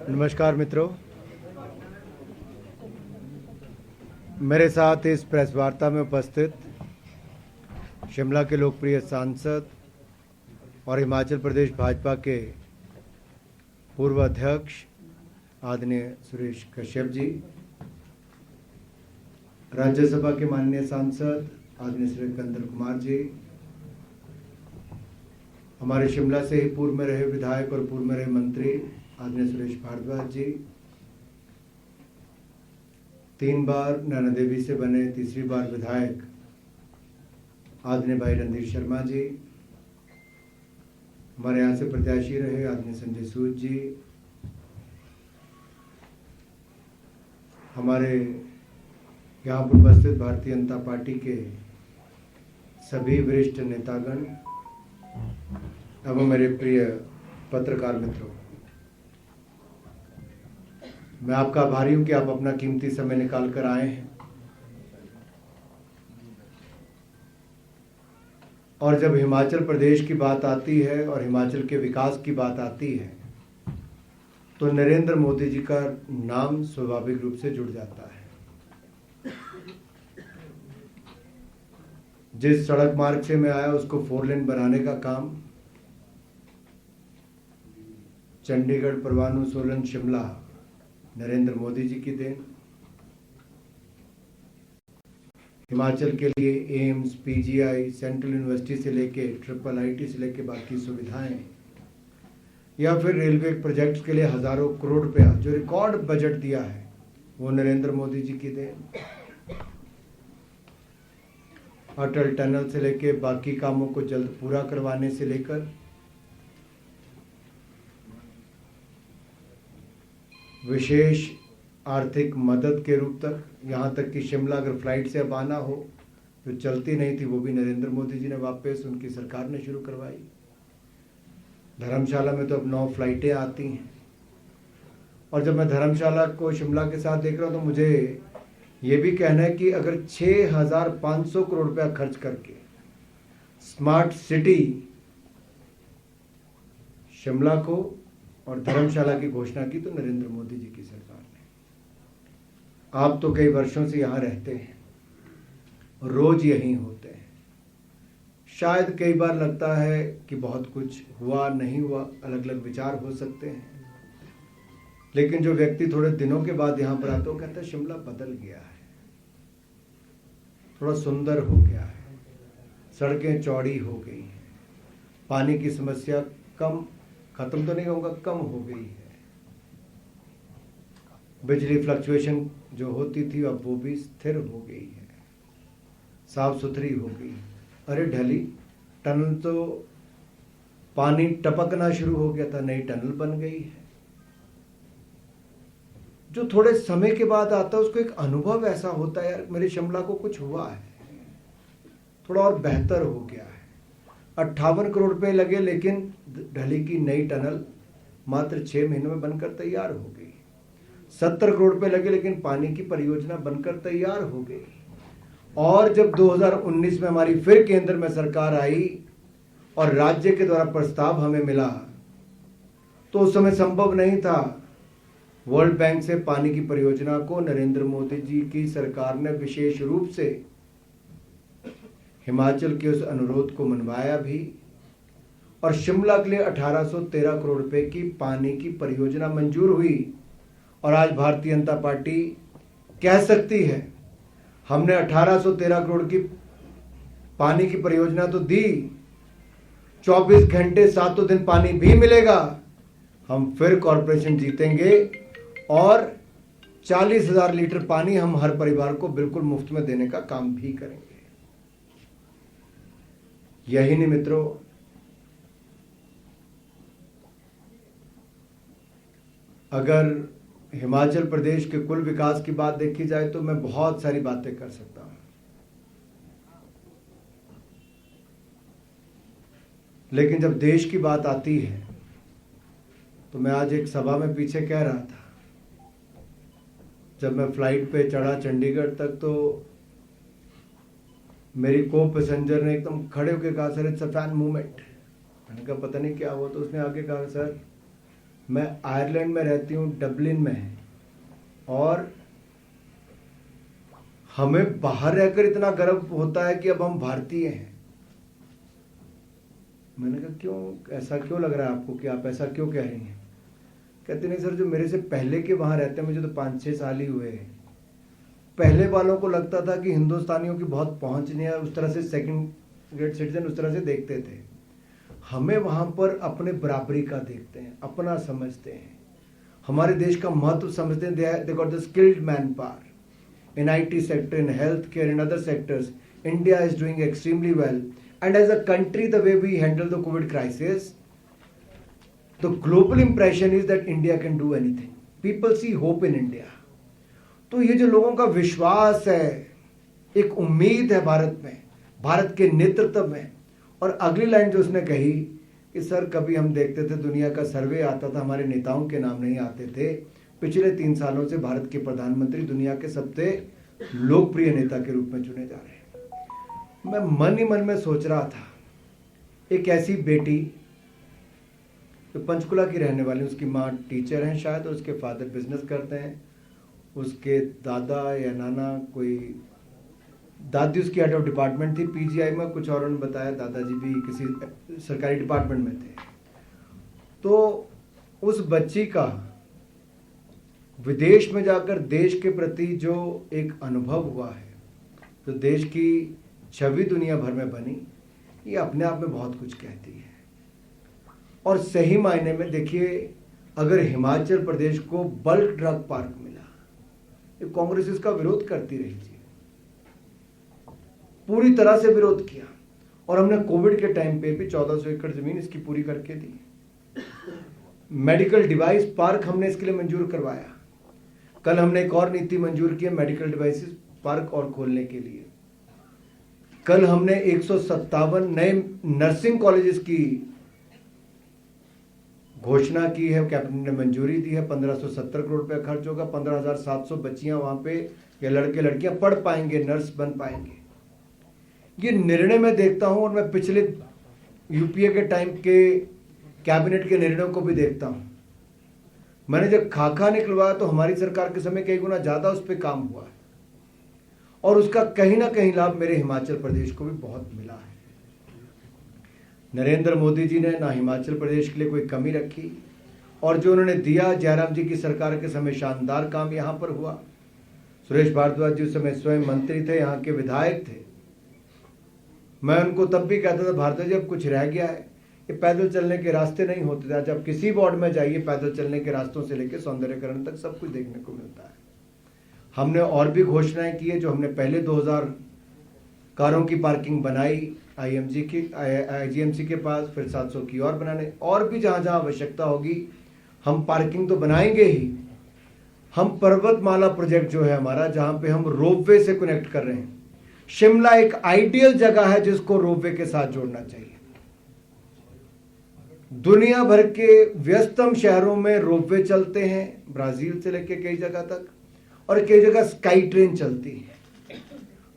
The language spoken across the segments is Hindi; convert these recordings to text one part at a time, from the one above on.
नमस्कार मित्रों, मेरे साथ इस प्रेस वार्ता में उपस्थित शिमला के लोकप्रिय सांसद और हिमाचल प्रदेश भाजपा के पूर्व अध्यक्ष आदरणीय सुरेश कश्यप जी, राज्यसभा के माननीय सांसद आदरणीय श्री कंदर कुमार जी, हमारे शिमला से ही पूर्व में रहे विधायक और पूर्व में रहे मंत्री आदरणीय सुरेश भारद्वाज जी, 3 बार नैना देवी से बने तीसरी बार विधायक आदरणीय भाई रणधीर शर्मा जी, हमारे यहाँ से प्रत्याशी रहे आदरणीय संजय सूद जी, हमारे यहाँ पर उपस्थित भारतीय जनता पार्टी के सभी वरिष्ठ नेतागण एवं मेरे प्रिय पत्रकार मित्रों, मैं आपका आभारी हूं कि आप अपना कीमती समय निकाल कर आए हैं। और जब हिमाचल प्रदेश की बात आती है और हिमाचल के विकास की बात आती है तो नरेंद्र मोदी जी का नाम स्वाभाविक रूप से जुड़ जाता है। जिस सड़क मार्ग से मैं आया उसको 4 लेन बनाने का काम चंडीगढ़, परवाणू, सोलन, शिमला नरेंद्र मोदी जी की देन। हिमाचल के लिए एम्स, पीजीआई, सेंट्रल यूनिवर्सिटी से लेके IIIT से लेके बाकी सुविधाएं, या फिर रेलवे प्रोजेक्ट्स के लिए हजारों करोड़ रुपया जो रिकॉर्ड बजट दिया है वो नरेंद्र मोदी जी की देन। अटल टनल से लेके बाकी कामों को जल्द पूरा करवाने से लेकर विशेष आर्थिक मदद के रूप तक, यहाँ तक कि शिमला अगर फ्लाइट से अब आना हो जो चलती नहीं थी वो भी नरेंद्र मोदी जी ने वापस उनकी सरकार ने शुरू करवाई। धर्मशाला में तो अब 9 फ्लाइटें आती हैं। और जब मैं धर्मशाला को शिमला के साथ देख रहा हूँ तो मुझे ये भी कहना है कि अगर 6,500 करोड़ रुपया खर्च करके स्मार्ट सिटी शिमला को और धर्मशाला की घोषणा की तो नरेंद्र मोदी जी की सरकार ने। आप तो कई वर्षों से यहाँ रहते हैं, रोज यहीं होते हैं, शायद कई बार लगता है कि बहुत कुछ हुआ नहीं हुआ, अलग अलग विचार हो सकते हैं, लेकिन जो व्यक्ति थोड़े दिनों के बाद यहाँ पर आता है वो कहता है शिमला बदल गया है, थोड़ा सुंदर हो गया है, सड़कें चौड़ी हो गई हैं, पानी की समस्या खत्म तो नहीं होगा, कम हो गई है, बिजली फ्लक्चुएशन जो होती थी अब वो भी स्थिर हो गई है, साफ सुथरी हो गई। अरे ढली टनल तो पानी टपकना शुरू हो गया था, नई टनल बन गई है। जो थोड़े समय के बाद आता है उसको एक अनुभव ऐसा होता है, यार मेरे शिमला को कुछ हुआ है, थोड़ा और बेहतर हो गया है। 58 करोड़ रुपए लगे लेकिन ढली की नई टनल मात्र 6 महीनों में बनकर तैयार हो गई। 70 करोड़ रुपए लगे लेकिन पानी की परियोजना बनकर तैयार हो गई। और जब 2019 में हमारी फिर केंद्र में सरकार आई और राज्य के द्वारा प्रस्ताव हमें मिला तो उस समय संभव नहीं था। वर्ल्ड बैंक से पानी की परियोजना को नरेंद्र मोदी जी की सरकार ने विशेष रूप से हिमाचल के उस अनुरोध को मनवाया भी और शिमला के लिए 1813 करोड़ रुपए की पानी की परियोजना मंजूर हुई। और आज भारतीय जनता पार्टी कह सकती है हमने 1813 करोड़ की पानी की परियोजना तो दी, 24 घंटे 7 दिन पानी भी मिलेगा, हम फिर कॉरपोरेशन जीतेंगे और 40,000 लीटर पानी हम हर परिवार को बिल्कुल मुफ्त में देने का काम भी करेंगे। यही नहीं मित्रों, अगर हिमाचल प्रदेश के कुल विकास की बात देखी जाए तो मैं बहुत सारी बातें कर सकता हूं, लेकिन जब देश की बात आती है तो मैं आज एक सभा में पीछे कह रहा था, जब मैं फ्लाइट पे चढ़ा चंडीगढ़ तक तो मेरी को पैसेंजर ने एकदम खड़े होकर कहा sir it's a fan movement. मैंने कहा पता नहीं क्या हुआ, तो उसने आगे कहा सर मैं आयरलैंड में रहती हूँ, डबलिन में है, और हमें बाहर रहकर इतना गर्व होता है कि अब हम भारतीय हैं। मैंने कहा क्यों, ऐसा क्यों लग रहा है आपको कि आप ऐसा क्यों कह रही हैं? कहते नहीं सर, जो मेरे से पहले के वहां रहते हैं, मुझे तो 5-6 साल ही हुए हैं, पहले वालों को लगता था कि हिंदुस्तानियों की बहुत पहुंच नहीं है, उस तरह से सेकंड ग्रेड सिटीजन उस तरह से देखते थे। हमें वहां पर अपने बराबरी का देखते हैं, अपना समझते हैं, हमारे देश का महत्व समझते हैं। They got the skilled man power in IT sector, in health care, in other sectors. India is doing extremely well, and as a country the way we handle the covid crisis, the global impression is that India can do anything. People see hope in India. तो ये जो लोगों का विश्वास है, एक उम्मीद है भारत में, भारत के नेतृत्व में। और अगली लाइन जो उसने कही कि सर कभी हम देखते थे दुनिया का सर्वे आता था, हमारे नेताओं के नाम नहीं आते थे। पिछले 3 सालों से भारत के प्रधानमंत्री दुनिया के सबसे लोकप्रिय नेता के रूप में चुने जा रहे हैं। मैं मन ही मन में सोच रहा था, एक ऐसी बेटी जो पंचकुला की रहने वाली, उसकी माँ टीचर हैं शायद, और उसके फादर बिजनेस करते हैं, उसके दादा या नाना कोई, दादी उसकी हेड ऑफ डिपार्टमेंट थी PGI में, कुछ और उन्होंने बताया दादाजी भी किसी सरकारी डिपार्टमेंट में थे। तो उस बच्ची का विदेश में जाकर देश के प्रति जो एक अनुभव हुआ है, जो देश की छवि दुनिया भर में बनी, ये अपने आप में बहुत कुछ कहती है। और सही मायने में देखिए, अगर हिमाचल प्रदेश को बल्क ड्रग पार्क मिला, ये कांग्रेस इसका विरोध करती रही थी, पूरी तरह से विरोध किया, और हमने कोविड के टाइम पे भी 1400 एकड़ जमीन इसकी पूरी करके दी। मेडिकल डिवाइस पार्क हमने इसके लिए मंजूर करवाया। कल हमने एक और नीति मंजूर की है मेडिकल डिवाइसेस पार्क और खोलने के लिए। कल हमने 157 नए नर्सिंग कॉलेजेस की घोषणा की है, कैबिनेट ने मंजूरी दी है। 1570 करोड़ रुपया खर्च होगा, 15,700 बच्चियां वहां पे या लड़के लड़कियां पढ़ पाएंगे, नर्स बन पाएंगे। ये निर्णय मैं देखता हूं, और मैं पिछले UPA के टाइम के कैबिनेट के निर्णयों को भी देखता हूं। मैंने जब खाका निकलवाया तो हमारी सरकार के समय कई गुना ज्यादा उस पर काम हुआ है, और उसका कहीं ना कहीं लाभ मेरे हिमाचल प्रदेश को भी बहुत मिला है। नरेंद्र मोदी जी ने ना हिमाचल प्रदेश के लिए कोई कमी रखी, और जो उन्होंने दिया, जयराम जी की सरकार के समय शानदार काम यहां पर हुआ। सुरेश भारद्वाज जी उस समय स्वयं मंत्री थे, यहाँ के विधायक थे। मैं उनको तब भी कहता था, भारद्वाज जी अब कुछ रह गया है, ये पैदल चलने के रास्ते नहीं होते थे। आज आप किसी वार्ड में जाइए, पैदल चलने के रास्तों से लेकर सौंदर्यकरण तक सब कुछ देखने को मिलता है। हमने और भी घोषणाएं की है, जो हमने पहले 2000 कारों की पार्किंग बनाई IGMC के पास, फिर 700 की और बनाने, और भी जहां जहां आवश्यकता होगी हम पार्किंग तो बनाएंगे ही। हम पर्वतमाला प्रोजेक्ट जो है हमारा, जहां पे हम रोपवे से कनेक्ट कर रहे हैं, शिमला एक आइडियल जगह है जिसको रोपवे के साथ जोड़ना चाहिए। दुनिया भर के व्यस्तम शहरों में रोपवे चलते हैं, ब्राजील से लेकर कई जगह तक, और कई जगह स्काई ट्रेन चलती है।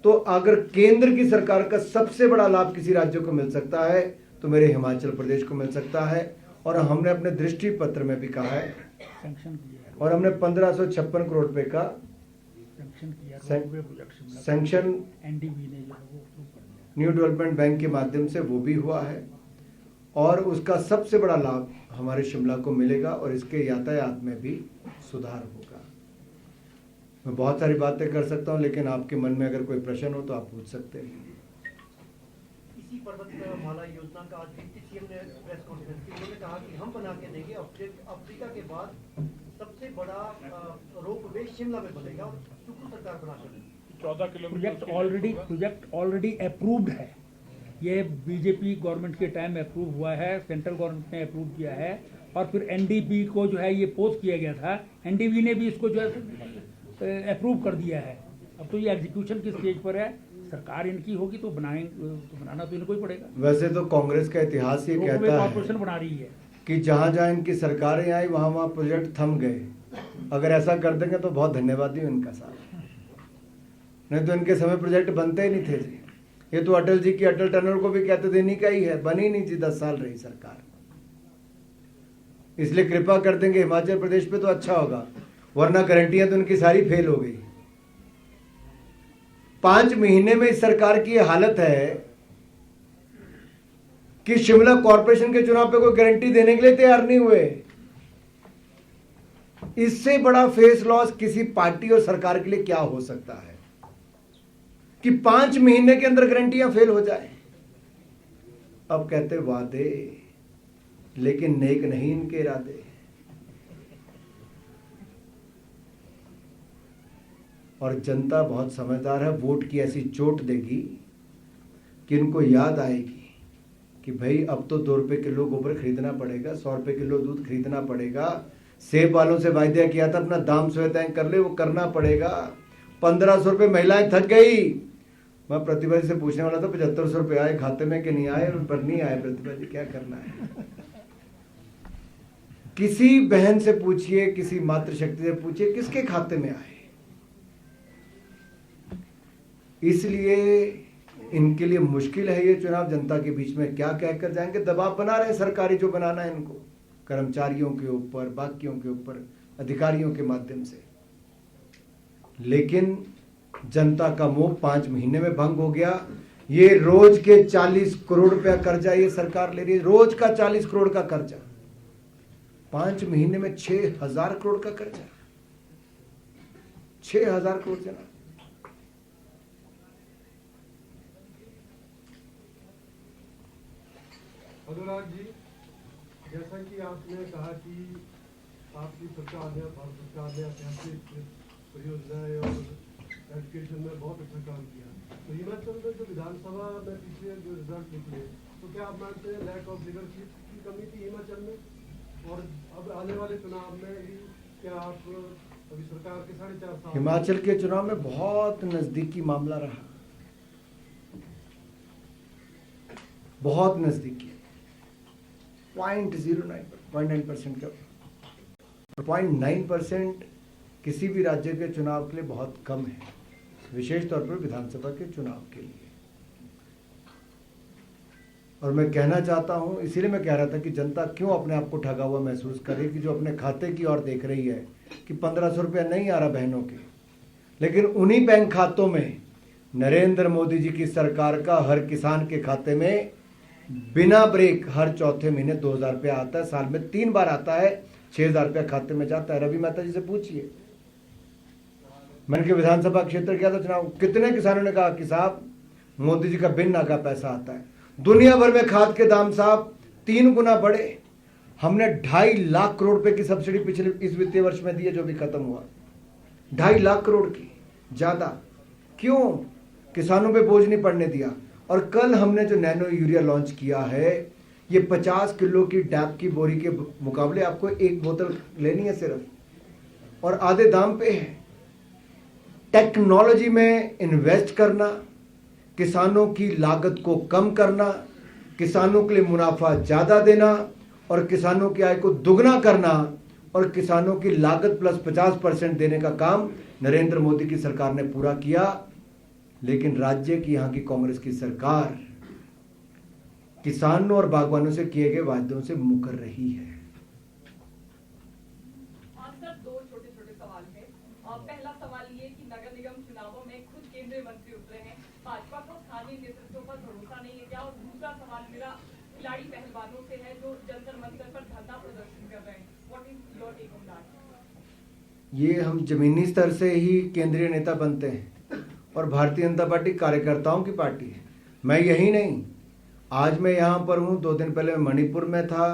तो अगर केंद्र की सरकार का सबसे बड़ा लाभ किसी राज्य को मिल सकता है तो मेरे हिमाचल प्रदेश को मिल सकता है। और हमने अपने दृष्टि पत्र में भी कहा है, और हमने 1556 करोड़ रुपए का सैंक्शन न्यू डेवलपमेंट बैंक के माध्यम से वो भी हुआ है, और उसका सबसे बड़ा लाभ हमारे शिमला को मिलेगा, और इसके यातायात में भी सुधार होगा। मैं बहुत सारी बातें कर सकता हूं, लेकिन आपके मन में अगर कोई प्रश्न हो तो आप पूछ सकते हैं। इसी पर्वतमाला योजना का आज डिप्टी सीएम ने प्रेस कॉन्फ्रेंस की, उन्होंने कहा कि हम बना के देंगे, अफ्रीका के बाद सबसे बड़ा रोपवे शिमला में बनेगा, और सुकू सरकार बना कर देगी। 14 किलोमीटर प्रोजेक्ट ऑलरेडी अप्रूव्ड है। ये बीजेपी गवर्नमेंट के टाइम अप्रूव हुआ है, सेंट्रल गवर्नमेंट ने अप्रूव किया है, और फिर NDB को जो है ये पोस्ट किया गया था, NDB ने भी इसको जो है अप्रूव कर दिया है। अब तो ये एग्जीक्यूशन की स्टेज पर है, सरकार इनकी होगी तो बनाना तो इनको ही पड़ेगा। वैसे तो कांग्रेस का इतिहास ये कहता है कॉर्पोरेशन बना रही है कि जहां जहां इनकी सरकारें आई वहां वहां प्रोजेक्ट थम गए। अगर ऐसा कर देंगे तो बहुत धन्यवादी उनका साथ, नहीं तो इनके समय प्रोजेक्ट बनते ही नहीं थे जी। ये तो अटल जी की अटल टनल को भी कहते थे, नहीं का ही है, बनी नहीं जी, 10 साल रही सरकार। इसलिए कृपा कर देंगे हिमाचल प्रदेश पे तो अच्छा होगा, वरना गारंटियां तो उनकी सारी फेल हो गई। 5 महीने में इस सरकार की यह हालत है कि शिमला कॉरपोरेशन के चुनाव पे कोई गारंटी देने के लिए तैयार नहीं हुए। इससे बड़ा फेस लॉस किसी पार्टी और सरकार के लिए क्या हो सकता है कि 5 महीने के अंदर गारंटियां फेल हो जाए। अब कहते वादे, लेकिन नेक नहीं इनके इरादे। और जनता बहुत समझदार है, वोट की ऐसी चोट देगी कि इनको याद आएगी कि भाई अब तो 2 रुपए किलो गोबर खरीदना पड़ेगा, 100 रुपए किलो दूध खरीदना पड़ेगा। सेब वालों से वायदा किया था अपना दाम स्वयं तय कर ले, वो करना पड़ेगा। 1500 रुपए महिलाएं थक गई। मैं प्रतिभा जी से पूछने वाला था 7500 रुपए आए खाते में कि नहीं आए, पर नहीं आए। प्रतिभा जी क्या करना है? किसी बहन से पूछिए, किसी मातृशक्ति से पूछिए, किसके खाते में आए। इसलिए इनके लिए मुश्किल है ये चुनाव। जनता के बीच में क्या कहकर जाएंगे? दबाव बना रहे हैं सरकारी, जो बनाना है इनको, कर्मचारियों के ऊपर, बाकियों के ऊपर, अधिकारियों के माध्यम से। लेकिन जनता का मोह 5 महीने में भंग हो गया। ये रोज के 40 करोड़ रुपया कर्जा ये सरकार ले रही है, रोज का 40 करोड़ का कर्जा। 5 महीने में 6000 करोड़ का कर्जा, 6000 करोड़ जना। अनुराग जी, जैसा कि आपने कहा कि आपकी सरकार ने, भारत सरकार ने ऐतिहासिक परियोजनाएं और एजुकेशन में बहुत अच्छा काम किया, तो हिमाचल में जो विधानसभा में पिछले जो रिजल्ट निकले, तो क्या आप मानते हैं लैक ऑफ लीडरशिप की कमी थी हिमाचल में? और अब आने वाले चुनाव में भी क्या आप अभी सरकार के 4.5 साल हिमाचल के चुनाव में बहुत नजदीकी मामला रहा, बहुत नजदीकी, 0.9% का 0.9% किसी भी राज्य के चुनाव के लिए बहुत कम है, विशेष तौर पर विधानसभा के चुनाव के लिए। और मैं कहना चाहता हूं, इसीलिए मैं कह रहा था कि जनता क्यों अपने आप को ठगा हुआ महसूस करे कि जो अपने खाते की ओर देख रही है कि 1500 रुपया नहीं आ रहा बहनों के, लेकिन उन्हीं बैंक खातों में नरेंद्र मोदी जी की सरकार का हर किसान के खाते में बिना ब्रेक हर चौथे महीने 2000 रुपया आता है। साल में 3 बार आता है, 6000 रुपया खाते में जाता है। रवि मेहता जी से पूछिए, मैंने के विधानसभा क्षेत्र किया था चुनाव, कितने किसानों ने कहा कि साहब मोदी जी का बिन नागा पैसा आता है। दुनिया भर में खाद के दाम साहब 3 गुना बढ़े। हमने 2.5 लाख करोड़ रुपए की सब्सिडी पिछले इस वित्तीय वर्ष में दी है, जो भी खत्म हुआ, 2.5 लाख करोड़ की ज्यादा। क्यों? किसानों पे बोझ नहीं पड़ने दिया। और कल हमने जो नैनो यूरिया लॉन्च किया है, ये 50 किलो की डैप की बोरी के मुकाबले आपको 1 बोतल लेनी है सिर्फ, और आधे दाम पे है। टेक्नोलॉजी में इन्वेस्ट करना, किसानों की लागत को कम करना, किसानों के लिए मुनाफा ज्यादा देना और किसानों की आय को दुगना करना और किसानों की लागत प्लस 50% देने का काम नरेंद्र मोदी की सरकार ने पूरा किया। लेकिन राज्य की यहां की कांग्रेस की सरकार किसानों और बागवानों से किए गए वादों से मुकर रही है। सर, 2 छोटे-छोटे सवाल हैं। पहला सवाल ये कि नगर निगम चुनावों में खुद केंद्रीय मंत्री उतरे हैं, भाजपा को स्थानीय नेतृत्व पर भरोसा नहीं है क्या? और दूसरा सवाल मेरा खिलाड़ी पहलवानों से है जो जंतर मंतर पर धरना प्रदर्शन कर रहे हैं। What is your take on that? ये हम जमीनी स्तर से ही केंद्रीय नेता बनते हैं और भारतीय जनता पार्टी कार्यकर्ताओं की पार्टी है। मैं यही नहीं, आज मैं यहाँ पर हूँ, 2 दिन पहले मैं मणिपुर में था,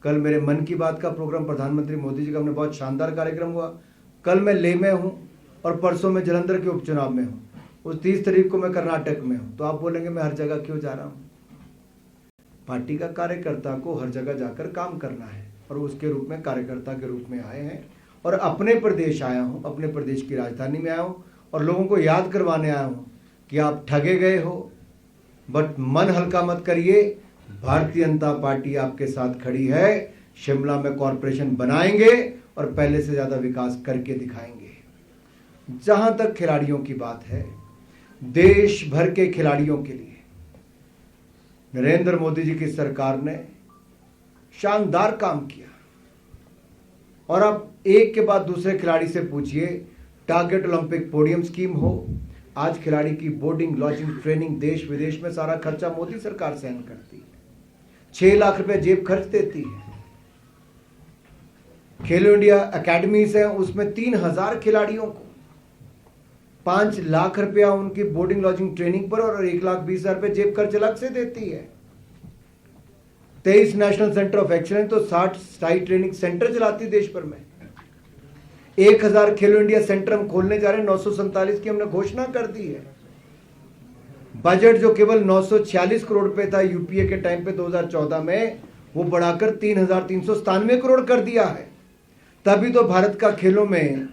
कल मेरे मन की बात का प्रोग्राम प्रधानमंत्री मोदी जी का हमने बहुत शानदार कार्यक्रम हुआ, कल मैं लेह में हूँ और परसों मैं जलंधर के उपचुनाव में हूँ, उस 30 तारीख को मैं कर्नाटक में हूँ। तो आप बोलेंगे मैं हर जगह क्यों जा रहा हूँ? पार्टी का कार्यकर्ता को हर जगह जाकर काम करना है और उसके रूप में कार्यकर्ता के रूप में आए हैं और अपने प्रदेश आया हूँ, अपने प्रदेश की राजधानी में आया हूँ और लोगों को याद करवाने आया हूँ कि आप ठगे गए हो, बट मन हल्का मत करिए, भारतीय जनता पार्टी आपके साथ खड़ी है। शिमला में कॉरपोरेशन बनाएंगे और पहले से ज्यादा विकास करके दिखाएंगे। जहां तक खिलाड़ियों की बात है, देश भर के खिलाड़ियों के लिए नरेंद्र मोदी जी की सरकार ने शानदार काम किया। और आप एक के बाद दूसरे खिलाड़ी से पूछिए, टारगेट ओलंपिक पोडियम स्कीम हो, आज खिलाड़ी की बोर्डिंग, लॉजिंग, ट्रेनिंग, देश विदेश में सारा खर्चा मोदी सरकार सहन करती है। 6 लाख रुपए जेब खर्च देती है। खेलो इंडिया एकेडमीज है, उसमें 3000 खिलाड़ियों को 5 लाख रुपया उनकी बोर्डिंग, लॉजिंग, ट्रेनिंग पर और 1,20,000 रुपए जेब खर्च अलग से देती है। 23 नेशनल सेंटर ऑफ एक्सीलेंस तो 60 स्थायी ट्रेनिंग सेंटर चलाती है देश भर में। 1000 खेलो इंडिया सेंटर हम खोलने जा रहे हैं, 947 की हमने घोषणा कर दी है। बजट जो केवल 946 करोड़ रुपए था यूपीए के टाइम पे 2014 में, वो बढ़ाकर 3,397 करोड़ कर दिया है। तभी तो भारत का खेलों में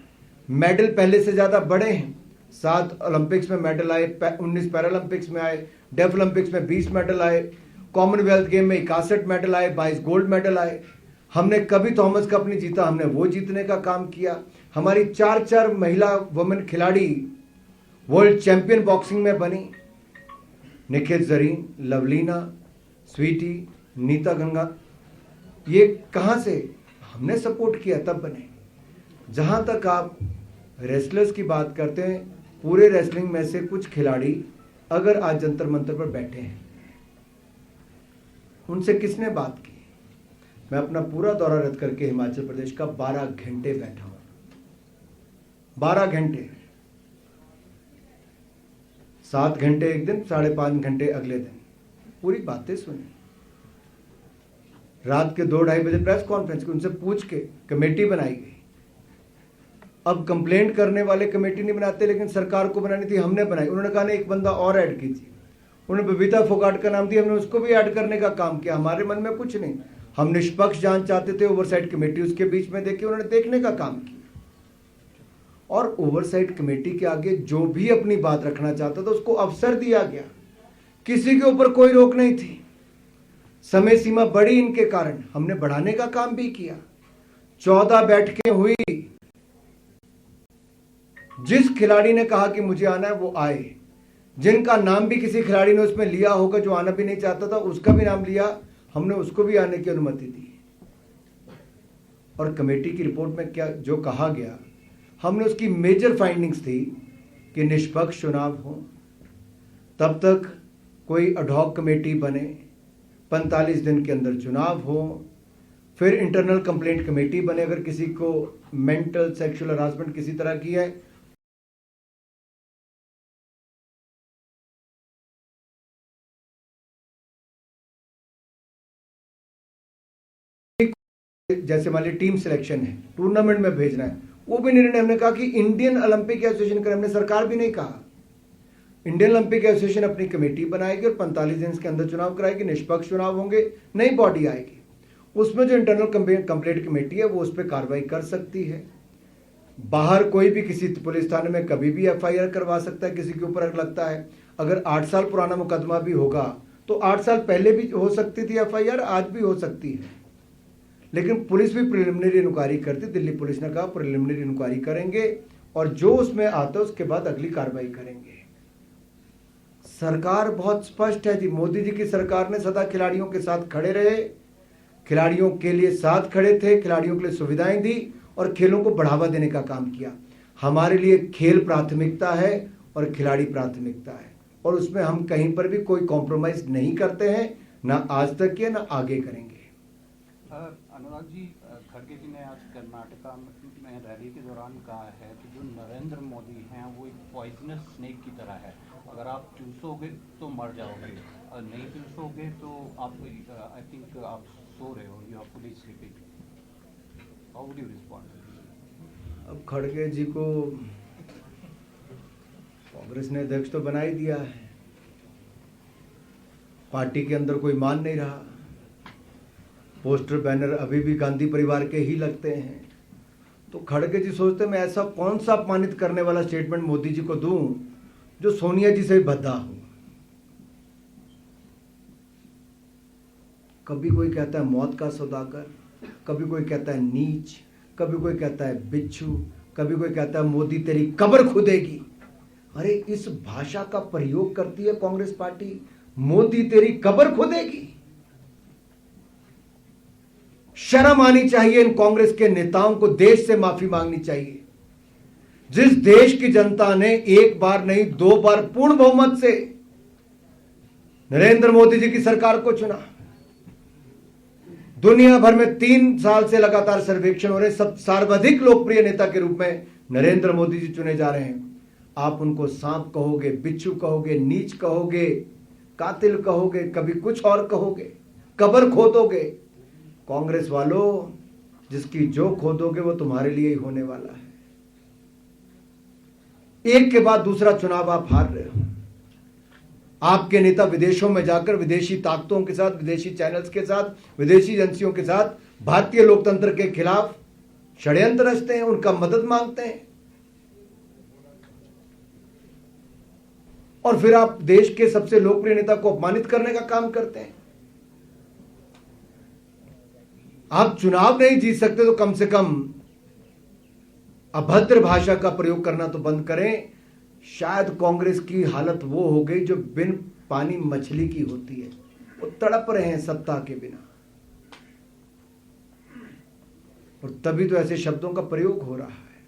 मेडल पहले से ज्यादा बढ़े हैं। 7 ओलंपिक्स में मेडल आए, 19 पैरालंपिक्स में आए, डेफ ओलंपिक्स में 20 मेडल आए, कॉमनवेल्थ गेम में 61 मेडल आए, 22 गोल्ड मेडल आए। हमने कभी थॉमस कप नहीं जीता, हमने वो जीतने का काम किया। हमारी 4 महिला वुमेन खिलाड़ी वर्ल्ड चैंपियन बॉक्सिंग में बनी। निखित जरीन, लवलीना, स्वीटी, नीता गंगा, ये कहां से? हमने सपोर्ट किया तब बने। जहां तक आप रेसलर्स की बात करते हैं, पूरे रेसलिंग में से कुछ खिलाड़ी अगर आज जंतर मंतर पर बैठे हैं, उनसे किसने बात की? मैं अपना पूरा दौरा रद्द करके हिमाचल प्रदेश का 12 घंटे बैठा हूं। 12 घंटे, 7 घंटे एक दिन, 5.5 घंटे अगले दिन, पूरी बातें सुनी। रात के 2-2:30 बजे प्रेस कॉन्फ्रेंस की, उनसे पूछ के कमेटी बनाई गई। अब कंप्लेंट करने वाले कमेटी नहीं बनाते, लेकिन सरकार को बनानी थी, हमने बनाई। उन्होंने कहा एक बंदा और ऐड कीजिए। उन्होंने बबीता फोगाट का नाम दिया, हमने उसको भी ऐड करने का काम किया। हमारे मन में कुछ नहीं, हम निष्पक्ष जांच चाहते थे। ओवरसाइट कमेटी उसके बीच में देखी, उन्होंने देखने का काम किया। और ओवरसाइट कमेटी के आगे जो भी अपनी बात रखना चाहता था उसको अवसर दिया गया। किसी के ऊपर कोई रोक नहीं थी। समय सीमा बढ़ी इनके कारण, हमने बढ़ाने का काम भी किया। 14 बैठकें हुई। जिस खिलाड़ी ने कहा कि मुझे आना है वो आए। जिनका नाम भी किसी खिलाड़ी ने उसमें लिया होगा, जो आना भी नहीं चाहता था, उसका भी नाम लिया, हमने उसको भी आने की अनुमति दी। और कमेटी की रिपोर्ट में क्या जो कहा गया, हमने उसकी मेजर फाइंडिंग्स थी कि निष्पक्ष चुनाव हो, तब तक कोई अडॉक कमेटी बने, 45 दिन के अंदर चुनाव हो, फिर इंटरनल कंप्लेंट कमेटी बने अगर किसी को मेंटल सेक्सुअल हरासमेंट किसी तरह की है। जैसे मान ली टीम सिलेक्शन है, टूर्नामेंट में भेजना है, वो भी निर्णय हमने कहा कि इंडियन ओलंपिक एसोसिएशन करे। हमने सरकार भी नहीं कहा, इंडियन ओलंपिक एसोसिएशन अपनी कमेटी बनाएगी और 45 दिन के अंदर चुनाव कराएगी, निष्पक्ष चुनाव होंगे, नई बॉडी आएगी, उसमें जो इंटरनल कंप्लेंट कमेटी है वो उस पर कार्रवाई कर सकती है। बाहर कोई भी किसी पुलिस थाने में कभी भी एफआईआर करवा सकता है किसी के ऊपर अगर लगता है। अगर 8 साल पुराना मुकदमा भी होगा तो 8 साल पहले भी हो सकती थी एफआईआर, आज भी हो सकती है। लेकिन पुलिस भी प्रिलिमिनरी इंक्वायरी करती, दिल्ली पुलिस ने कहा प्रिलिमिनरी इंक्वायरी करेंगे और जो उसमें आता है उसके बाद अगली कार्रवाई करेंगे। सरकार बहुत स्पष्ट है जी। मोदी जी की सरकार ने सदा खिलाड़ियों के साथ खड़े रहे, खिलाड़ियों के लिए साथ खड़े थे, खिलाड़ियों के लिए सुविधाएं दी और खेलों को बढ़ावा देने का काम किया। हमारे लिए खेल प्राथमिकता है और खिलाड़ी प्राथमिकता है, और उसमें हम कहीं पर भी कोई कॉम्प्रोमाइज नहीं करते हैं, ना आज तक किया ना आगे करेंगे। अनुराग जी, खड़गे जी ने आज कर्नाटका में रैली के दौरान कहा है कि जो नरेंद्र मोदी हैं वो एक पॉइजनस स्नेक की तरह है, अगर आप चूसोगे तो मर जाओगे, और नहीं चूसोगे तो आप आई थिंक आप सो रहे हो, you are fully sleeping. How would you respond? अब खड़गे जी को कांग्रेस ने अध्यक्ष तो बना ही दिया है, पार्टी के अंदर कोई मान नहीं रहा, पोस्टर बैनर अभी भी गांधी परिवार के ही लगते हैं। तो खड़गे जी सोचते मैं ऐसा कौन सा अपमानित करने वाला स्टेटमेंट मोदी जी को दूं जो सोनिया जी से भी भद्दा हो। कभी कोई कहता है मौत का सौदागर, कभी कोई कहता है नीच, कभी कोई कहता है बिच्छू, कभी कोई कहता है मोदी तेरी कब्र खुदेगी। अरे इस भाषा का प्रयोग करती है कांग्रेस पार्टी, मोदी तेरी कब्र खुदेगी। शर्म आनी चाहिए इन कांग्रेस के नेताओं को, देश से माफी मांगनी चाहिए। जिस देश की जनता ने एक बार नहीं 2 बार पूर्ण बहुमत से नरेंद्र मोदी जी की सरकार को चुना, दुनिया भर में 3 साल से लगातार सर्वेक्षण हो रहे, सब सर्वाधिक लोकप्रिय नेता के रूप में नरेंद्र मोदी जी चुने जा रहे हैं। आप उनको सांप कहोगे, बिच्छू कहोगे, नीच कहोगे, कातिल कहोगे, कभी कुछ और कहोगे, कब्र खोदोगे। कांग्रेस वालों, जिसकी जो खोदोगे वो तुम्हारे लिए ही होने वाला है। एक के बाद दूसरा चुनाव आप हार रहे हो। आपके नेता विदेशों में जाकर विदेशी ताकतों के साथ, विदेशी चैनल्स के साथ, विदेशी एजेंसियों के साथ भारतीय लोकतंत्र के खिलाफ षड्यंत्र रचते हैं, उनका मदद मांगते हैं, और फिर आप देश के सबसे लोकप्रिय नेता को अपमानित करने का काम करते हैं। आप चुनाव नहीं जीत सकते तो कम से कम अभद्र भाषा का प्रयोग करना तो बंद करें। शायद कांग्रेस की हालत वो हो गई जो बिन पानी मछली की होती है, वो तड़प रहे हैं सत्ता के बिना, और तभी तो ऐसे शब्दों का प्रयोग हो रहा है।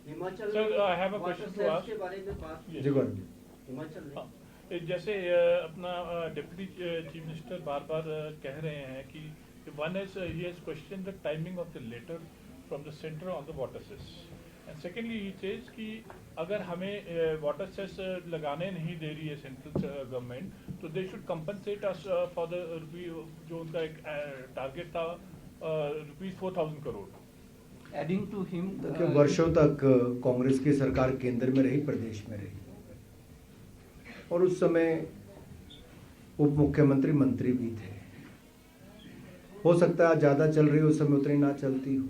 Himachal Sir, I have a water question to sales ask. के बारे में बात Yes. जी गौरव जी। हिमाचल में जैसे अपना डिप्टी चीफ मिनिस्टर बार बार कह रहे हैं कि one is he has question the timing of the letter from the centre on the water cess, and secondly he says कि अगर हमें वाटर सेस लगाने नहीं दे रही है सेंट्रल गवर्नमेंट तो they should compensate us for the rupee, जो उनका एक टारगेट था ₹4,000 करोड़। एडिंग टू हिम, देखिए, वर्षों तक कांग्रेस की सरकार केंद्र में रही, प्रदेश में रही, और उस समय उप मुख्यमंत्री मंत्री भी थे। हो सकता है ज्यादा चल रही हो, उस समय उतनी ना चलती हो।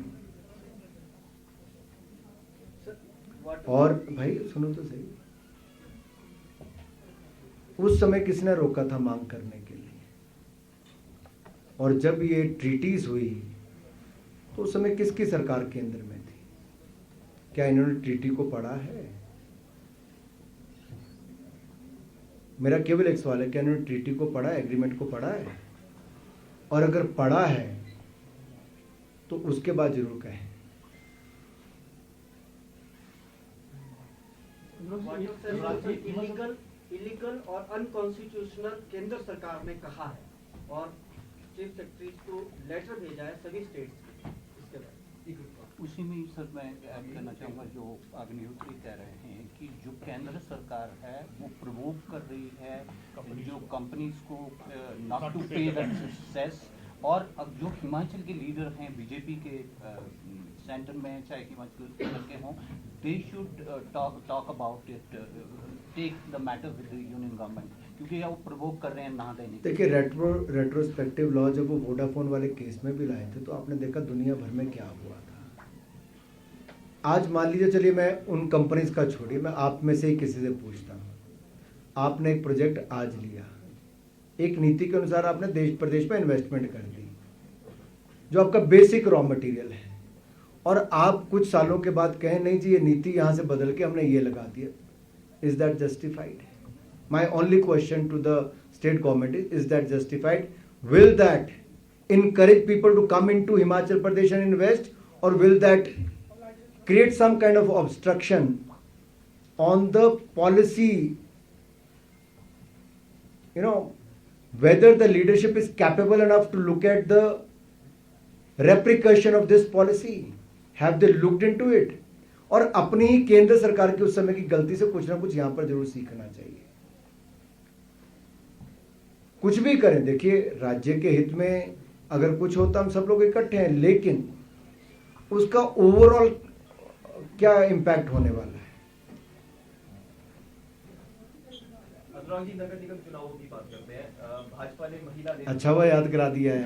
और भाई सुनो तो सही, उस समय किसने रोका था मांग करने के लिए? और जब ये ट्रीटीज हुई तो उस समय किसकी सरकार केंद्र में थी? क्या इन्होंने ट्रीटी को पढ़ा है? मेरा केवल एक सवाल है, क्या इन्होंने ट्रीटी को पढ़ा है, एग्रीमेंट को पढ़ा है? और अगर पढ़ा है तो उसके बाद जरूर कहें। इलीगल और अनकॉन्स्टिट्यूशनल केंद्र सरकार ने कहा है, और चीफ सेक्रेटरी को लेटर भेजा है सभी स्टेट्स के। इसके बाद उसी में सर मैं ऐड करना चाहूँगा जो अग्निहोत्री कह रहे हैं कि जो केंद्र सरकार है वो प्रवोक कर रही है जो कंपनीज को नॉट टू पे द सेस, और अब जो हिमाचल के लीडर हैं बीजेपी के सेंटर में, चाहे हिमाचल के हों, they should talk about it, take the matter with the union government, क्योंकि वो प्रवोक कर रहे हैं ना देने। देखिए, रेट्रोस्पेक्टिव लॉ जब वो वोडाफोन वाले केस में भी लाए थे तो आपने देखा दुनिया भर में क्या हुआ था। आज मान लीजिए, चलिए मैं उन कंपनीज का छोड़िए, मैं आप में से ही किसी से पूछता हूँ, आपने एक प्रोजेक्ट आज लिया, एक नीति के अनुसार आपने देश प्रदेश में इन्वेस्टमेंट कर दी जो आपका बेसिक रॉ मटेरियल है, और आप कुछ सालों के बाद कहें नहीं जी ये नीति यहाँ से बदल के हमने ये लगा दिया, is that justified? My only question to the state government is that justified? Will that encourage people to come into Himachal Pradesh and invest, or will that create some kind of obstruction on the policy, whether the leadership is capable enough to look at the repercussion of this policy? Have they looked into it? और अपनी ही केंद्र सरकार की उस समय की गलती से कुछ ना कुछ यहां पर जरूर सीखना चाहिए। कुछ भी करें, देखिए राज्य के हित में अगर कुछ होता हम सब लोग इकट्ठे हैं, लेकिन उसका ओवरऑल क्या इम्पैक्ट होने वाला है? अनुराग जी, नगर निगम चुनावों की बात करते हैं। भाजपा ने महिला नेताओं अच्छा हुआ याद करा दिया है।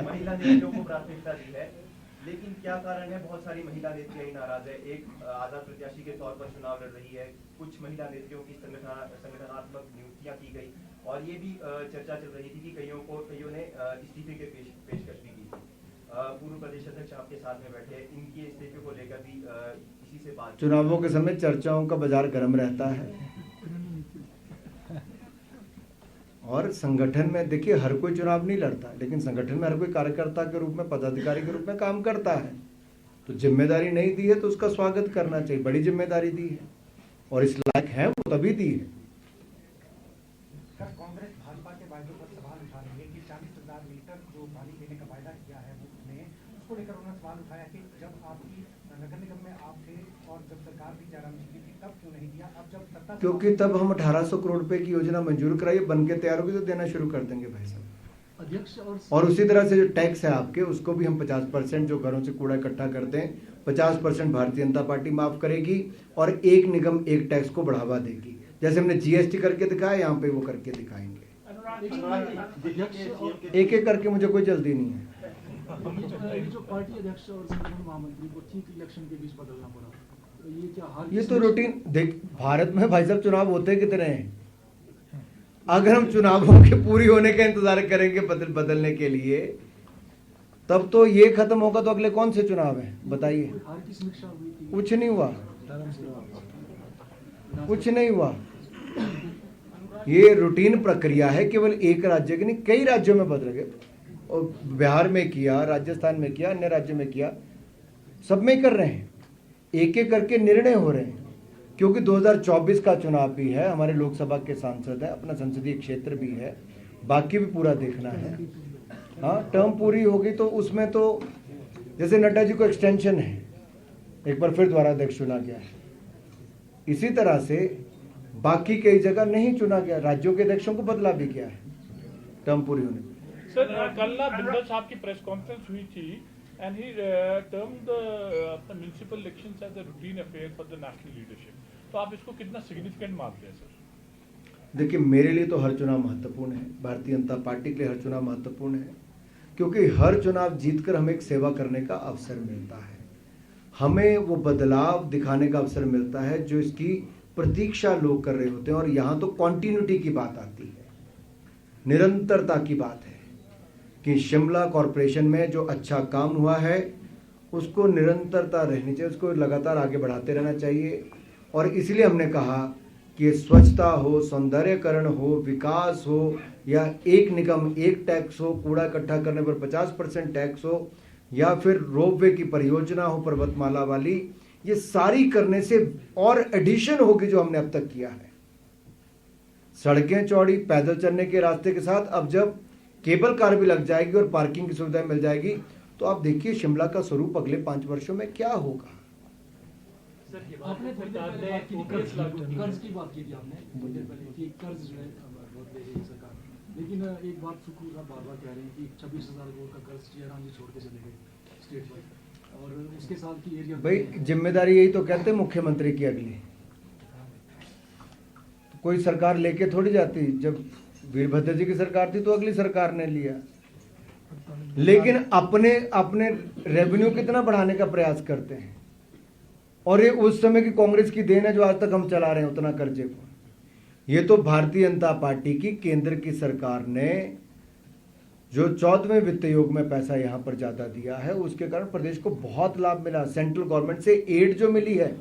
महिला नेताओं को प्राथमिकता दी है, लेकिन क्या कारण है? बहुत सारी महिला नेत्रियां ही नाराज है। एक आजाद प्रत्याशी के तौर पर चुनाव लड़ रही है, कुछ महिला नेत्रियों की संगठनात्मक नियुक्तियां की गई, और ये भी चर्चा चल रही थी कि कईयों ने इस्तीफे के पेशकश भी की थी। पूर्व प्रदेश अध्यक्ष आपके साथ में बैठे, इनके इस्तीफे को लेकर भी इसी से बात। चुनावों के समय चर्चाओं का बाजार गर्म रहता है, और संगठन में देखिए हर कोई चुनाव नहीं लड़ता, लेकिन संगठन में हर कोई कार्यकर्ता के रूप में, पदाधिकारी के रूप में काम करता है। तो जिम्मेदारी नहीं दी है तो उसका स्वागत करना चाहिए। बड़ी जिम्मेदारी दी है और इस लायक है वो तभी दी है। कांग्रेस भाजपा के वायदों पर सवाल उठा रही है कि 40,000 लीटर जो पानी देने का वायदा किया है उसने, उसको लेकर उन्होंने सवाल उठाया कि जब आपकी नगर निगम में आप थे और जब सरकार भी जयराम जी की थी तब क्यों नहीं दिया, अब जब सत्ता, क्योंकि तब हम 1800 करोड़ रुपए की योजना मंजूर कराई, बन के तैयार होगी तो देना शुरू कर देंगे भाई साहब। अध्यक्ष और उसी तरह से जो टैक्स है आपके, उसको भी हम 50% जो घरों से कूड़ा इकट्ठा करते हैं 50% भारतीय जनता पार्टी माफ करेगी और एक निगम एक टैक्स को बढ़ावा देगी। जैसे हमने जीएसटी करके दिखाया, यहाँ पे वो करके दिखाएंगे। एक एक करके, मुझे कोई जल्दी नहीं है। जो पार्टी अध्यक्ष और संगठन महामंत्री को ठीक इलेक्शन के बीच बदलना पड़ा, तो ये क्या हाल? ये तो रूटीन देख, भारत में भाई साहब चुनाव होते कितने हैं? अगर हम चुनावों के पूरी होने का इंतजार करेंगे बदलने के लिए, तब तो ये खत्म होगा तो अगले कौन से चुनाव है बताइए? हार की समीक्षा हुई थी, कुछ नहीं हुआ, कुछ नहीं हुआ। ये रूटीन प्रक्रिया है, केवल एक राज्य की नहीं, कई राज्यों में बदल गए। और बिहार में किया, राजस्थान में किया, अन्य राज्यों में किया, सब में कर रहे हैं। एक एक करके निर्णय हो रहे हैं, क्योंकि 2024 का चुनाव भी है, हमारे लोकसभा के सांसद हैं, अपना संसदीय क्षेत्र भी है, बाकी भी पूरा देखना है। हाँ, टर्म पूरी होगी तो उसमें तो जैसे नड्डा जी को एक्सटेंशन है, एक बार फिर दोबारा अध्यक्ष चुना गया है, इसी तरह से बाकी कई जगह नहीं चुना गया, राज्यों के अध्यक्षों को बदला भी गया है टर्म पूरी होने पर। सर, कल ना बिंदल साहब की प्रेस कॉन्फ्रेंस हुई थी and he termed the municipal elections as a routine affair for the national leadership. तो आप इसको कितना सिग्निफिकेंट मानते हैं सर? देखिए, मेरे लिए तो हर चुनाव महत्वपूर्ण है, भारतीय जनता पार्टी के लिए हर चुनाव महत्वपूर्ण है, क्योंकि हर चुनाव जीतकर हमें एक सेवा करने का अवसर मिलता है, हमें वो बदलाव दिखाने का अवसर मिलता है जो इसकी प्रतीक्षा लोग कर रहे होते हैं। और यहाँ तो कॉन्टिन्यूटी की बात आती है, निरंतरता की बात है कि शिमला कॉरपोरेशन में जो अच्छा काम हुआ है उसको निरंतरता रहनी चाहिए, उसको लगातार आगे बढ़ाते रहना चाहिए। और इसलिए हमने कहा कि स्वच्छता हो, सौंदर्यकरण हो, विकास हो, या एक निगम एक टैक्स हो, कूड़ा इकट्ठा करने पर 50% टैक्स हो, या फिर रोपवे की परियोजना हो पर्वतमाला वाली, ये सारी करने से और एडिशन होगी जो हमने अब तक किया है। सड़कें चौड़ी, पैदल चलने के रास्ते के साथ अब जब केबल कार भी लग जाएगी और पार्किंग की सुविधा मिल जाएगी, तो आप देखिए शिमला का स्वरूप अगले 5 वर्षों में क्या होगा। आपने थोड़ी देर पहले बात की थी कर्ज की बात की थी आपने थोड़ी देर पहले कि कर्ज जो है बहुत ले रही है सरकार, लेकिन एक बात सुखू साहब बार-बार कह रहे हैं कि 26,000 करोड़ का कर्ज जयराम जी छोड़ के चले गए स्टेट वाइड, और उसके साथ की एरिया भाई जिम्मेदारी यही तो कहते हैं मुख्यमंत्री की अगली, तो कोई सरकार लेके थोड़ी जाती। जब वीरभद्र जी की सरकार थी तो अगली सरकार ने लिया, लेकिन अपने अपने रेवेन्यू कितना बढ़ाने का प्रयास करते हैं। और ये उस समय की कांग्रेस की देन है जो आज तक हम चला रहे हैं उतना कर्जे को। ये तो भारतीय जनता पार्टी की केंद्र की सरकार ने जो 14वें वित्त आयोग में पैसा यहां पर ज्यादा दिया है, उसके कारण प्रदेश को बहुत लाभ मिला। सेंट्रल गवर्नमेंट से एड जो मिली है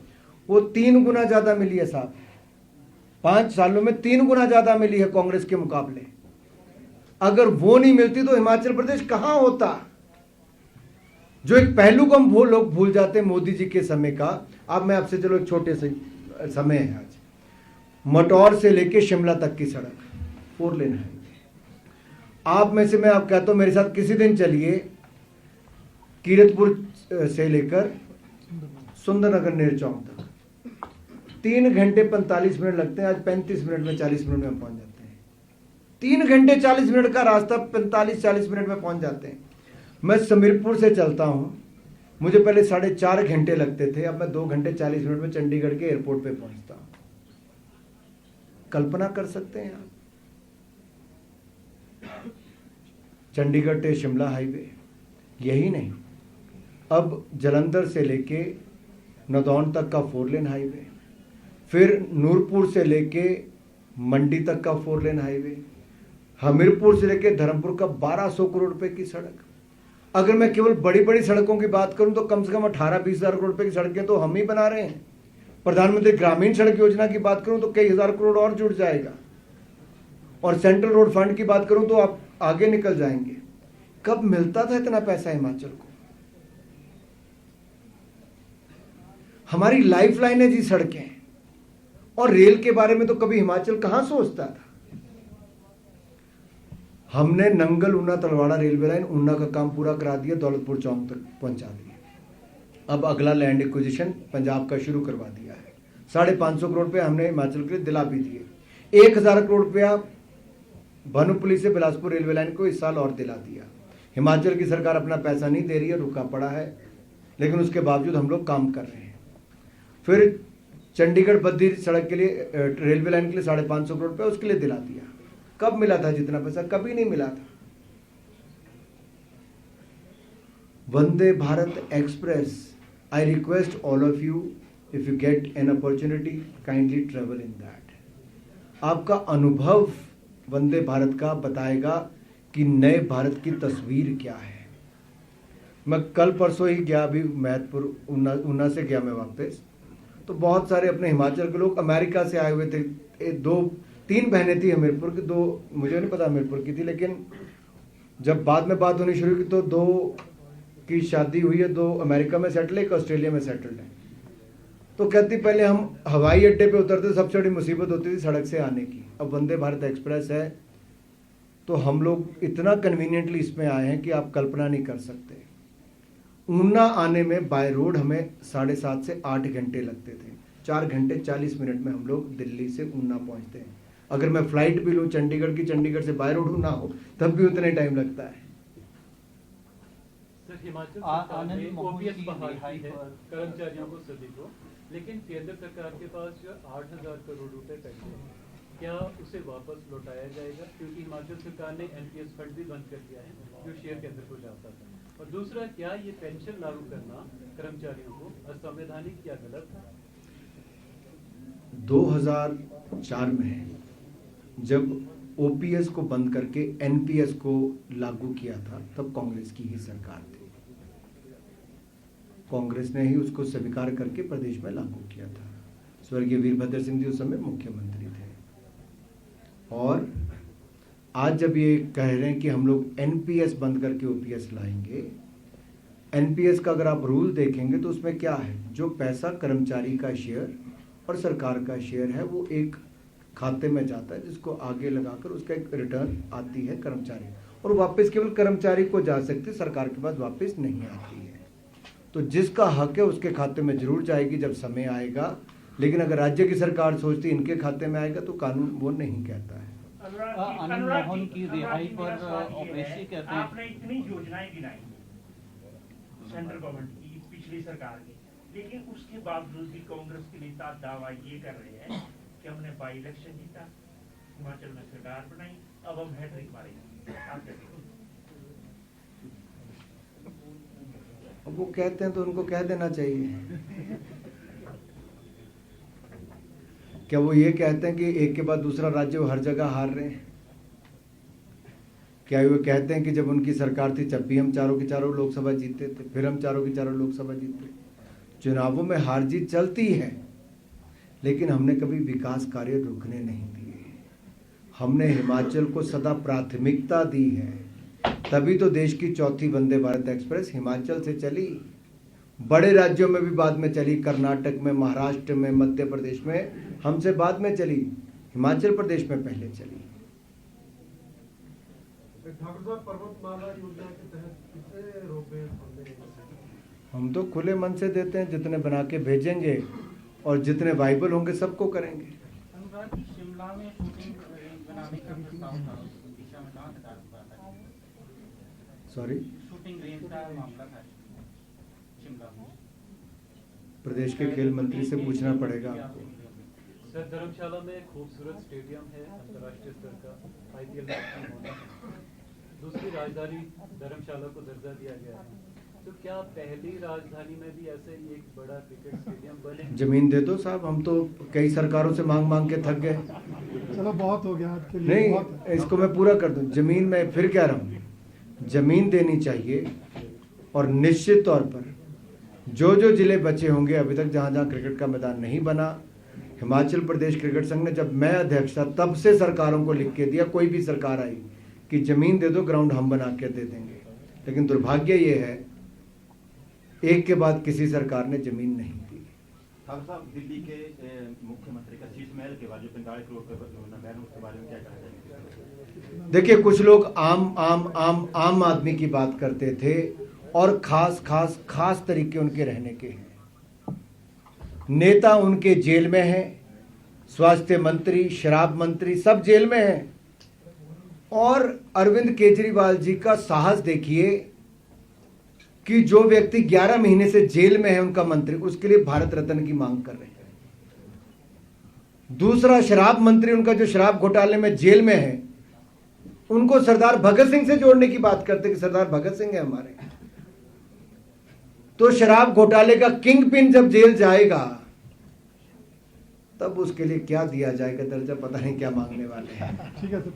वो 3 गुना ज्यादा मिली है साहब, 5 सालों में 3 गुना ज्यादा मिली है कांग्रेस के मुकाबले। अगर वो नहीं मिलती तो हिमाचल प्रदेश कहां होता। जो एक पहलू को हम लोग भूल जाते हैं मोदी जी के समय का। अब मैं आपसे, चलो एक छोटे से समय है आज, मटौर से लेके शिमला तक की सड़क 4 लेन है। आप में से मैं आप कहता हूं मेरे साथ किसी दिन चलिए, कीरतपुर से लेकर सुंदरनगर नेर चौक तक 3 घंटे 45 मिनट लगते हैं। आज 35 मिनट में 40 मिनट में हम पहुंच जाते हैं। 3 घंटे 40 मिनट का रास्ता 45-40 मिनट में पहुंच जाते हैं। मैं समीरपुर से चलता हूं, मुझे पहले 4.5 घंटे लगते थे, अब मैं 2 घंटे 40 मिनट में चंडीगढ़ के एयरपोर्ट पे पहुंचता हूं। कल्पना कर सकते हैं आप, चंडीगढ़ से शिमला हाईवे। यही नहीं, अब जलंधर से लेके नदौन तक का 4 लेन हाईवे, फिर नूरपुर से लेके मंडी तक का 4 लेन हाईवे, हमीरपुर से लेके धर्मपुर का 1200 करोड़ रुपए की सड़क। अगर मैं केवल बड़ी बड़ी सड़कों की बात करूं तो कम से कम 18-20 हजार करोड़ रुपए की सड़कें तो हम ही बना रहे हैं। प्रधानमंत्री ग्रामीण सड़क योजना की बात करूं तो कई हजार करोड़ और जुड़ जाएगा। और सेंट्रल रोड फंड की बात करूं तो आप आगे निकल जाएंगे। कब मिलता था इतना पैसा हिमाचल को? हमारी लाइफलाइन है जी सड़कें, और रेल के बारे में तो कभी हिमाचल कहां सोचता था। हमने नंगल ऊना तलवाड़ा रेलवे लाइन ऊना का काम पूरा करा दिया, दौलतपुर चौक तक पहुंचा दिया। अब अगला लैंड एक्विजिशन पंजाब का शुरू करवा दिया है। 550 करोड़ रुपए हमने हिमाचल के लिए दिला भी दिए। 1000 करोड़ रुपया भानुपल्ली से बिलासपुर रेलवे लाइन को इस साल और दिला दिया। हिमाचल की सरकार अपना पैसा नहीं दे रही है, रुका पड़ा है, लेकिन उसके बावजूद हम लोग काम कर रहे हैं। फिर चंडीगढ़ बद्दी सड़क के लिए रेलवे लाइन के लिए 550 करोड़ रुपए उसके लिए दिला दिया। कब मिला था जितना पैसा? कभी नहीं मिला था। Vande Bharat express, I request all of you, if you get an opportunity, kindly travel in that. आपका अनुभव वंदे भारत का बताएगा कि नए भारत की तस्वीर क्या है। मैं कल परसों ही गया, अभी मैहतपुर ऊना से गया मैं वापस, तो बहुत सारे अपने हिमाचल के लोग अमेरिका से आए हुए थे। 2-3 बहनें थी हमीरपुर की, 2 मुझे नहीं पता हमीरपुर की थी, लेकिन जब बाद में बात होनी शुरू की तो 2 की शादी हुई है, 2 अमेरिका में सेटल है, 1 ऑस्ट्रेलिया में सेटल्ड है। तो कहती पहले हम हवाई अड्डे पे उतरते सबसे बड़ी मुसीबत होती थी सड़क से आने की। अब वंदे भारत एक्सप्रेस है तो हम लोग इतना कन्वीनियंटली इसमें आए हैं कि आप कल्पना नहीं कर सकते। ऊना आने में बाय रोड हमें 7.5 से 8 घंटे लगते थे। 4 घंटे 40 मिनट में हम लोग दिल्ली से ऊना पहुंचते हैं। अगर मैं फ्लाइट भी लूँ चंडीगढ़ की, चंडीगढ़ से बाय रोड ऊना हो, तब भी उतने टाइम लगता है। सर, हिमाचल सरकार ने ओपीएस बहाल की है कर्मचारियों को सभी को, लेकिन केंद्र सरकार के पास जो 8,000 करोड़ रुपए पैसे हैं, क्या उसे वापस लौटाया जाएगा? क्योंकि हिमाचल सरकार ने एनपीएस फंड भी बंद कर दिया है जो शेयर केंद्र को जाता था। और दूसरा, क्या ये पेंशन लागू करना कर्मचारियों को असंवैधानिक या गलत था? 2004 में जब ओपीएस को बंद करके एनपीएस को लागू किया था, तब कांग्रेस की ही सरकार थी। कांग्रेस ने ही उसको स्वीकार करके प्रदेश में लागू किया था। स्वर्गीय वीरभद्र सिंह जी उस समय मुख्यमंत्री थे। और आज जब ये कह रहे हैं कि हम लोग एनपीएस बंद करके ओपीएस लाएंगे, एनपीएस का अगर आप रूल देखेंगे तो उसमें क्या है, जो पैसा कर्मचारी का शेयर और सरकार का शेयर है वो एक खाते में जाता है, जिसको आगे लगाकर उसका एक रिटर्न आती है कर्मचारी, और वापस केवल कर्मचारी को जा सकती, सरकार के पास वापस नहीं आती है। तो जिसका हक है उसके खाते में जरूर जाएगी जब समय आएगा, लेकिन अगर राज्य की सरकार सोचती इनके खाते में आएगा तो कानून वो नहीं कहता है। अनिल मोहन की रिहाई पर ओवैसी कहते हैं, आपने इतनी योजनाएं गिनाई सेंट्रल गवर्नमेंट की, पिछली सरकार की, लेकिन उसके बावजूद भी कांग्रेस के नेता दावा ये कर रहे हैं कि हमने बाई इलेक्शन जीता, हिमाचल में सरकार बनाई, अब हम हैट्रिक मारेंगे। आप क्या कहेंगे? अब वो कहते हैं तो उनको कह देना चाहिए। क्या वो ये कहते हैं कि एक के बाद दूसरा राज्य वो हर जगह हार रहे हैं? क्या वो कहते हैं कि जब उनकी सरकार थी तब भी हम चारों की चारों लोकसभा जीतते थे, फिर हम चारों की चारों लोकसभा जीतते? चुनावों में हार जीत चलती है, लेकिन हमने कभी विकास कार्य रुकने नहीं दिए। हमने हिमाचल को सदा प्राथमिकता दी है, तभी तो देश की चौथी वंदे भारत एक्सप्रेस हिमाचल से चली। बड़े राज्यों में भी बाद में चली, कर्नाटक में, महाराष्ट्र में, मध्य प्रदेश में हमसे बाद में चली, हिमाचल प्रदेश में पहले चली। ठाकुर साहब, पर्वतमाला योजना के तहत कितने रोपवे बनने? हम तो खुले मन से देते हैं, जितने बना के भेजेंगे और जितने वाइबल होंगे सबको करेंगे। अनुराग जी, शिमला में शूटिंग रेंज बनाने का प्रस्ताव था, उस दिशा में कहाँ तक आ रहा है? सॉरी, शूटिंग रेंज का मामला था शिमला में। प्रदेश के खेल मंत्री से पूछना पड़ेगा आपको। सर, धर्मशाला में खूबसूरत स्टेडियम है अंतर्राष्ट्रीय स्तर का, आईपीएल मैच होना है। दूसरी राजधानी धर्मशाला को दर्जा दिया गया है, तो क्या पहली राजधानी में भी ऐसे एक बड़ा क्रिकेट स्टेडियम बने? जमीन दे दो साहब, हम तो कई सरकारों से मांग मांग के थक गए। चलो बहुत हो गया आपके लिए। नहीं, इसको मैं पूरा कर दूं। जमीन में फिर कह रहा हूँ, जमीन देनी चाहिए, और निश्चित तौर पर जो जो जिले बचे होंगे अभी तक जहाँ जहाँ क्रिकेट का मैदान नहीं बना, हिमाचल प्रदेश क्रिकेट संघ ने, जब मैं अध्यक्ष था, तब से सरकारों को लिख के दिया, कोई भी सरकार आई, कि जमीन दे दो, ग्राउंड हम बना के दे देंगे। लेकिन दुर्भाग्य ये है, एक के बाद किसी सरकार ने जमीन नहीं दी। ठाकुर साहब, दिल्ली के मुख्यमंत्री का शीश महल के बाद जो 45 करोड़ का बैन, उसके बारे में क्या कहना चाहेंगे? देखिए, कुछ लोग आम आदमी की बात करते थे, और खास तरीके उनके रहने के हैं। नेता उनके जेल में हैं, स्वास्थ्य मंत्री, शराब मंत्री सब जेल में हैं। और अरविंद केजरीवाल जी का साहस देखिए कि जो व्यक्ति 11 महीने से जेल में है, उनका मंत्री, उसके लिए भारत रत्न की मांग कर रहे हैं। दूसरा, शराब मंत्री उनका, जो शराब घोटाले में जेल में है, उनको सरदार भगत सिंह से जोड़ने की बात करते कि सरदार भगत सिंह है हमारे। तो शराब घोटाले का किंग पिन जब जेल जाएगा, तब उसके लिए क्या दिया जाएगा दर्जा, पता नहीं क्या मांगने वाले हैं। ठीक है सर।